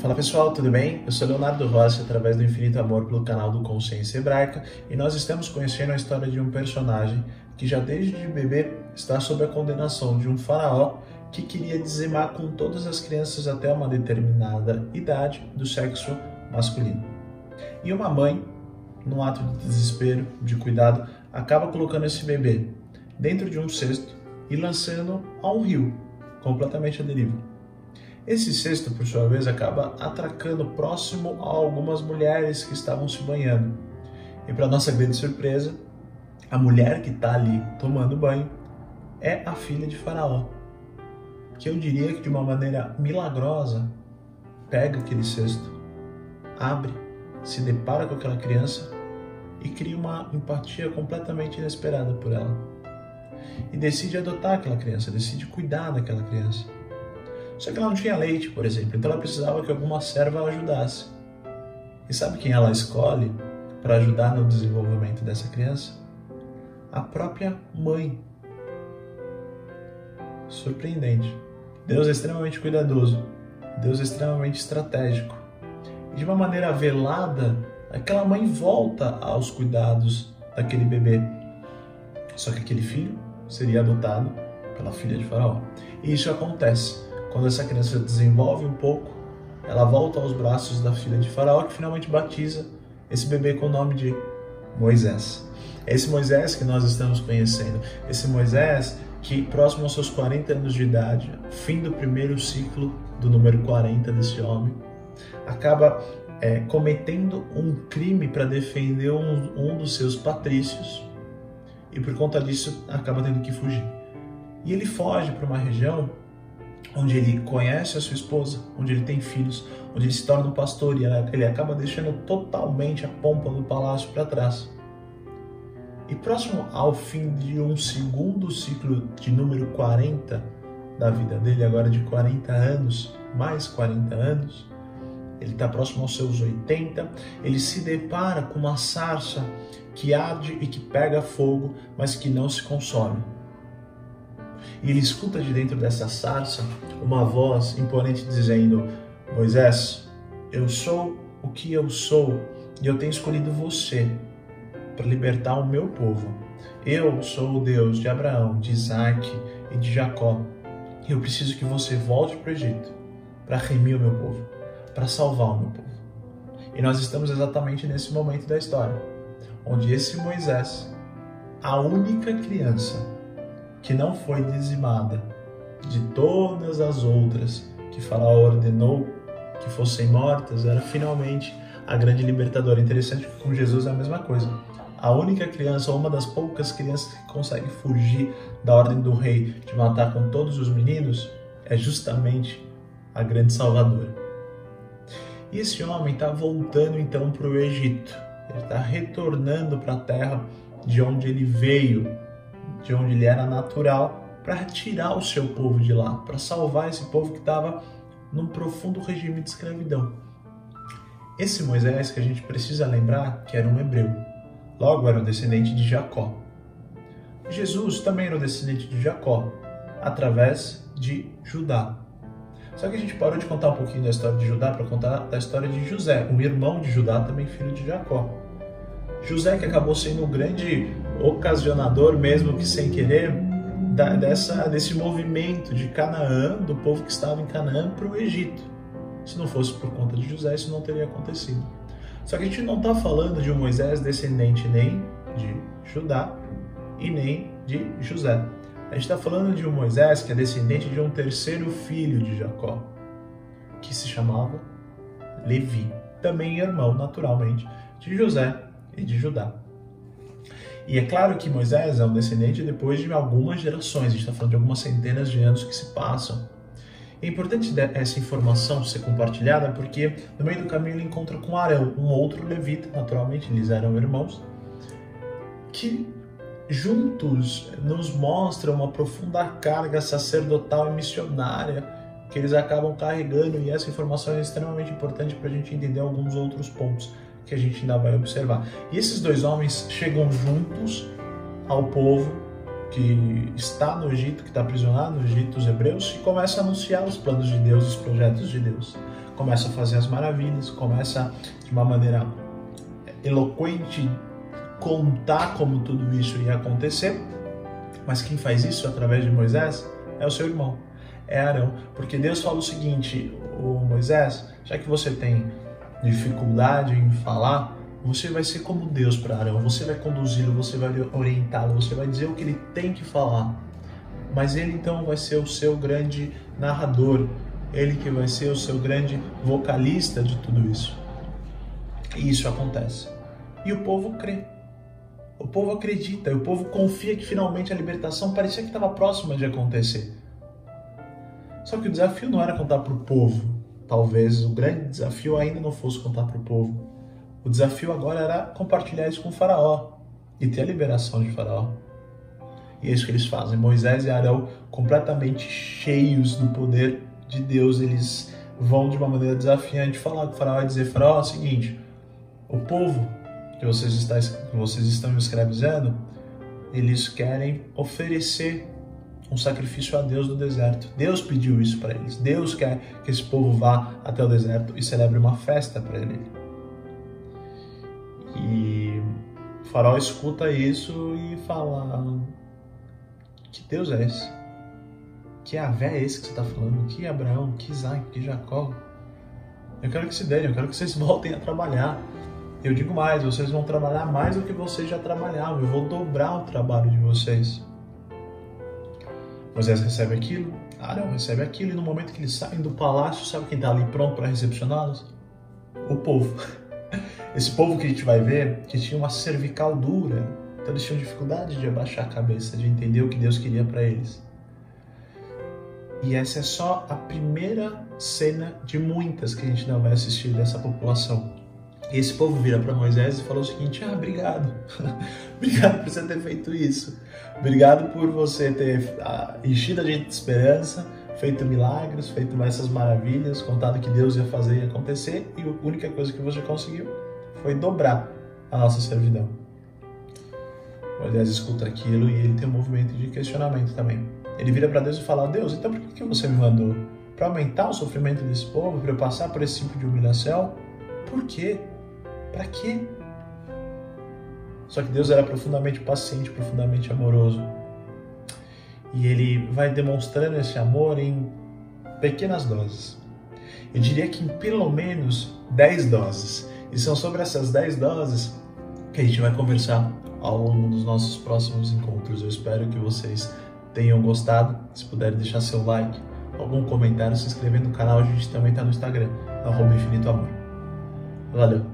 Fala pessoal, tudo bem? Eu sou Leonardo Rossi, através do Infinito Amor pelo canal do Consciência Hebraica, e nós estamos conhecendo a história de um personagem que já desde bebê está sob a condenação de um faraó que queria dizimar com todas as crianças até uma determinada idade do sexo masculino. E uma mãe, num ato de desespero, de cuidado, acaba colocando esse bebê dentro de um cesto e lançando a um rio, completamente à deriva. Esse cesto, por sua vez, acaba atracando próximo a algumas mulheres que estavam se banhando. E para nossa grande surpresa, a mulher que está ali tomando banho é a filha de Faraó, que eu diria que de uma maneira milagrosa pega aquele cesto, abre, se depara com aquela criança e cria uma empatia completamente inesperada por ela. E decide adotar aquela criança, decide cuidar daquela criança. Só que ela não tinha leite, por exemplo, então ela precisava que alguma serva a ajudasse. E sabe quem ela escolhe para ajudar no desenvolvimento dessa criança? A própria mãe. Surpreendente. Deus é extremamente cuidadoso. Deus é extremamente estratégico. E de uma maneira velada, aquela mãe volta aos cuidados daquele bebê. Só que aquele filho seria adotado pela filha de Faraó. E isso acontece. Quando essa criança desenvolve um pouco, ela volta aos braços da filha de Faraó, que finalmente batiza esse bebê com o nome de Moisés. É esse Moisés que nós estamos conhecendo. Esse Moisés que, próximo aos seus 40 anos de idade, fim do primeiro ciclo do número 40 desse homem, acaba cometendo um crime para defender um dos seus patrícios e, por conta disso, acaba tendo que fugir. E ele foge para uma região onde ele conhece a sua esposa, onde ele tem filhos, onde ele se torna um pastor e ele acaba deixando totalmente a pompa do palácio para trás. E próximo ao fim de um segundo ciclo de número 40 da vida dele, agora de 40 anos, mais 40 anos, ele está próximo aos seus 80, ele se depara com uma sarça que arde e que pega fogo, mas que não se consome. E ele escuta de dentro dessa sarça uma voz imponente dizendo: Moisés, eu sou o que eu sou e eu tenho escolhido você para libertar o meu povo. Eu sou o Deus de Abraão, de Isaac e de Jacó. E eu preciso que você volte para o Egito para remir o meu povo, para salvar o meu povo. E nós estamos exatamente nesse momento da história, onde esse Moisés, a única criança que não foi dizimada de todas as outras que Faraó ordenou que fossem mortas, era finalmente a grande libertadora. Interessante que com Jesus é a mesma coisa. A única criança, ou uma das poucas crianças que consegue fugir da ordem do rei de matar com todos os meninos, é justamente a grande salvadora. E esse homem está voltando então para o Egito. Ele está retornando para a terra de onde ele veio, de onde ele era natural, para tirar o seu povo de lá, para salvar esse povo que estava num profundo regime de escravidão. Esse Moisés que a gente precisa lembrar que era um hebreu, logo era um descendente de Jacó. Jesus também era um descendente de Jacó, através de Judá. Só que a gente parou de contar um pouquinho da história de Judá para contar da história de José, um irmão de Judá, também filho de Jacó. José que acabou sendo um grande ocasionador, mesmo que sem querer, desse movimento de Canaã, do povo que estava em Canaã, para o Egito. Se não fosse por conta de José, isso não teria acontecido. Só que a gente não está falando de um Moisés descendente nem de Judá e nem de José. A gente está falando de um Moisés que é descendente de um terceiro filho de Jacó, que se chamava Levi, também irmão, naturalmente, de José e de Judá. E é claro que Moisés é um descendente depois de algumas gerações, a gente está falando de algumas centenas de anos que se passam. É importante essa informação ser compartilhada porque no meio do caminho ele encontra com Arão, um outro levita, naturalmente eles eram irmãos, que juntos nos mostram uma profunda carga sacerdotal e missionária que eles acabam carregando, e essa informação é extremamente importante para a gente entender alguns outros pontos que a gente ainda vai observar. E esses dois homens chegam juntos ao povo que está no Egito, que está aprisionado no Egito, os hebreus, e começa a anunciar os planos de Deus, os projetos de Deus. começa a fazer as maravilhas, começa de uma maneira eloquente contar como tudo isso ia acontecer. Mas quem faz isso através de Moisés é o seu irmão, é Arão. Porque Deus fala o seguinte: o Moisés, já que você tem dificuldade em falar, você vai ser como Deus para Arão, você vai conduzi-lo, você vai orientá-lo, você vai dizer o que ele tem que falar. Mas ele então vai ser o seu grande narrador, ele que vai ser o seu grande vocalista de tudo isso. E isso acontece. E o povo crê. O povo acredita, e o povo confia que finalmente a libertação parecia que estava próxima de acontecer. Só que o desafio não era contar para o povo. Talvez o grande desafio ainda não fosse contar para o povo. O desafio agora era compartilhar isso com o faraó e ter a liberação de faraó. E é isso que eles fazem. Moisés e Arão, completamente cheios do poder de Deus, eles vão de uma maneira desafiante falar com o faraó e dizer: faraó, é o seguinte, o povo que vocês estão escravizando, eles querem oferecer um sacrifício a Deus no deserto. Deus pediu isso para eles. Deus quer que esse povo vá até o deserto e celebre uma festa para ele. E o faraó escuta isso e fala: que Deus é esse? Que Yahvé é esse que você está falando? Que Abraão, que Isaac, que Jacó? Eu quero que se deem, eu quero que vocês voltem a trabalhar. Eu digo mais, vocês vão trabalhar mais do que vocês já trabalhavam. Eu vou dobrar o trabalho de vocês. Moisés recebe aquilo, Arão recebe aquilo, e no momento que eles saem do palácio, sabe quem está ali pronto para recepcioná-los? O povo. Esse povo que a gente vai ver, que tinha uma cervical dura, então eles tinham dificuldade de abaixar a cabeça, de entender o que Deus queria para eles. E essa é só a primeira cena de muitas que a gente não vai assistir dessa população. E esse povo vira para Moisés e falou o seguinte: obrigado. Obrigado por você ter feito isso. Obrigado por você ter enchido a gente de esperança, feito milagres, feito essas maravilhas, contado que Deus ia fazer e acontecer, e a única coisa que você conseguiu foi dobrar a nossa servidão. Moisés escuta aquilo e ele tem um movimento de questionamento também. Ele vira para Deus e fala: Deus, então por que você me mandou? Para aumentar o sofrimento desse povo? Para eu passar por esse tipo de humilhação? Por quê? Para quê? Só que Deus era profundamente paciente, profundamente amoroso. E ele vai demonstrando esse amor em pequenas doses. Eu diria que em pelo menos 10 doses. E são sobre essas 10 doses que a gente vai conversar ao longo dos nossos próximos encontros. Eu espero que vocês tenham gostado. Se puderem deixar seu like, algum comentário, se inscrever no canal. A gente também está no Instagram, @infinitoamor. Valeu!